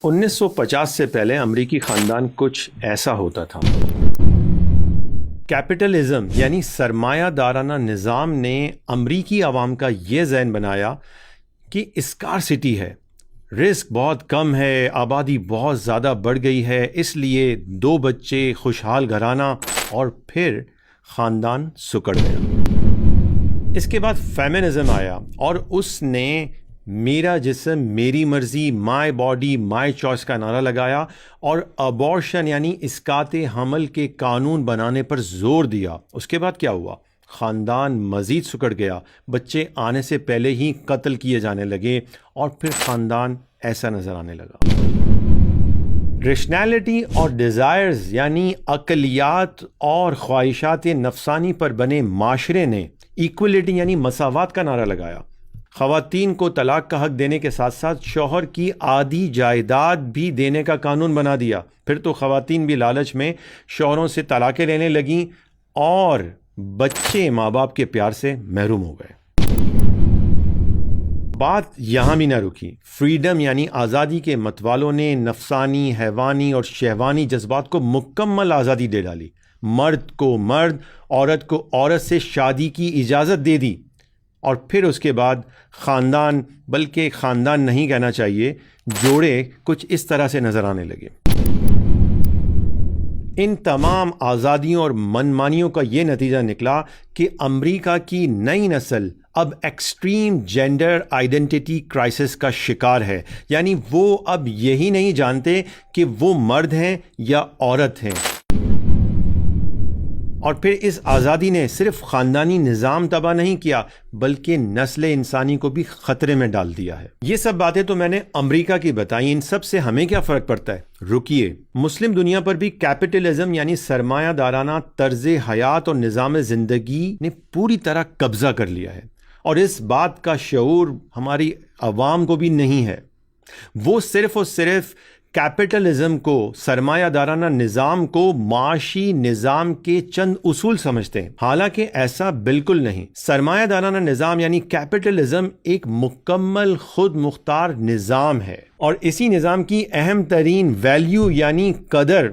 1950 سے پہلے امریکی خاندان کچھ ایسا ہوتا تھا۔ کیپٹلزم یعنی سرمایہ دارانہ نظام نے امریکی عوام کا یہ ذہن بنایا کہ اسکارسٹی ہے، رزق بہت کم ہے، آبادی بہت زیادہ بڑھ گئی ہے، اس لیے 2 بچے، خوشحال گھرانہ، اور پھر خاندان سکڑ گیا۔ اس کے بعد فیمنزم آیا اور اس نے میرا جسم میری مرضی، مائی باڈی مائی چوائس کا نعرہ لگایا اور ابارشن یعنی اسقاط حمل کے قانون بنانے پر زور دیا۔ اس کے بعد کیا ہوا؟ خاندان مزید سکڑ گیا، بچے آنے سے پہلے ہی قتل کیے جانے لگے اور پھر خاندان ایسا نظر آنے لگا۔ ریشنالٹی اور ڈیزائرز یعنی عقلیات اور خواہشات نفسانی پر بنے معاشرے نے ایکولیٹی یعنی مساوات کا نعرہ لگایا۔ خواتین کو طلاق کا حق دینے کے ساتھ ساتھ شوہر کی آدھی جائیداد بھی دینے کا قانون بنا دیا۔ پھر تو خواتین بھی لالچ میں شوہروں سے طلاقیں لینے لگیں اور بچے ماں باپ کے پیار سے محروم ہو گئے۔ بات یہاں بھی نہ رکی۔ فریڈم یعنی آزادی کے متوالوں نے نفسانی، حیوانی اور شہوانی جذبات کو مکمل آزادی دے ڈالی۔ مرد کو مرد، عورت کو عورت سے شادی کی اجازت دے دی، اور پھر اس کے بعد خاندان، بلکہ خاندان نہیں کہنا چاہیے، جوڑے کچھ اس طرح سے نظر آنے لگے۔ ان تمام آزادیوں اور منمانیوں کا یہ نتیجہ نکلا کہ امریکہ کی نئی نسل اب ایکسٹریم جینڈر آئیڈینٹی کرائسس کا شکار ہے، یعنی وہ اب یہی نہیں جانتے کہ وہ مرد ہیں یا عورت ہیں۔ اور پھر اس آزادی نے صرف خاندانی نظام تباہ نہیں کیا بلکہ نسل انسانی کو بھی خطرے میں ڈال دیا ہے۔ یہ سب باتیں تو میں نے امریکہ کی بتائیں، ان سب سے ہمیں کیا فرق پڑتا ہے؟ رکیے، مسلم دنیا پر بھی کیپٹلزم یعنی سرمایہ دارانہ طرز حیات اور نظام زندگی نے پوری طرح قبضہ کر لیا ہے، اور اس بات کا شعور ہماری عوام کو بھی نہیں ہے۔ وہ صرف اور صرف کیپٹلزم کو، سرمایہ دارانہ نظام کو معاشی نظام کے چند اصول سمجھتے ہیں، حالانکہ ایسا بالکل نہیں۔ سرمایہ دارانہ نظام یعنی کیپٹلزم ایک مکمل خود مختار نظام ہے، اور اسی نظام کی اہم ترین ویلیو یعنی قدر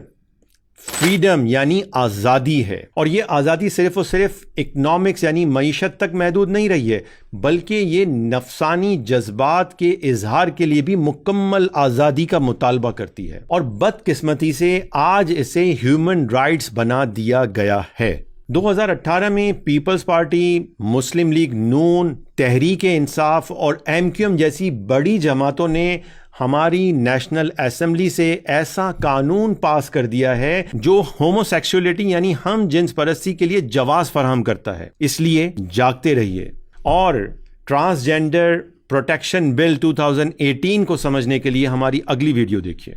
فریڈم یعنی آزادی ہے، اور یہ آزادی صرف اور صرف اکنامکس یعنی معیشت تک محدود نہیں رہی ہے، بلکہ یہ نفسانی جذبات کے اظہار کے لیے بھی مکمل آزادی کا مطالبہ کرتی ہے، اور بدقسمتی سے آج اسے ہیومن رائٹس بنا دیا گیا ہے۔ 2018 میں پیپلز پارٹی، مسلم لیگ نون، تحریک انصاف اور MQM جیسی بڑی جماعتوں نے ہماری نیشنل اسمبلی سے ایسا قانون پاس کر دیا ہے جو ہومو سیکسولیٹی یعنی ہم جنس پرستی کے لیے جواز فراہم کرتا ہے۔ اس لیے جاگتے رہیے، اور ٹرانسجینڈر پروٹیکشن بل 2018 کو سمجھنے کے لیے ہماری اگلی ویڈیو دیکھیے۔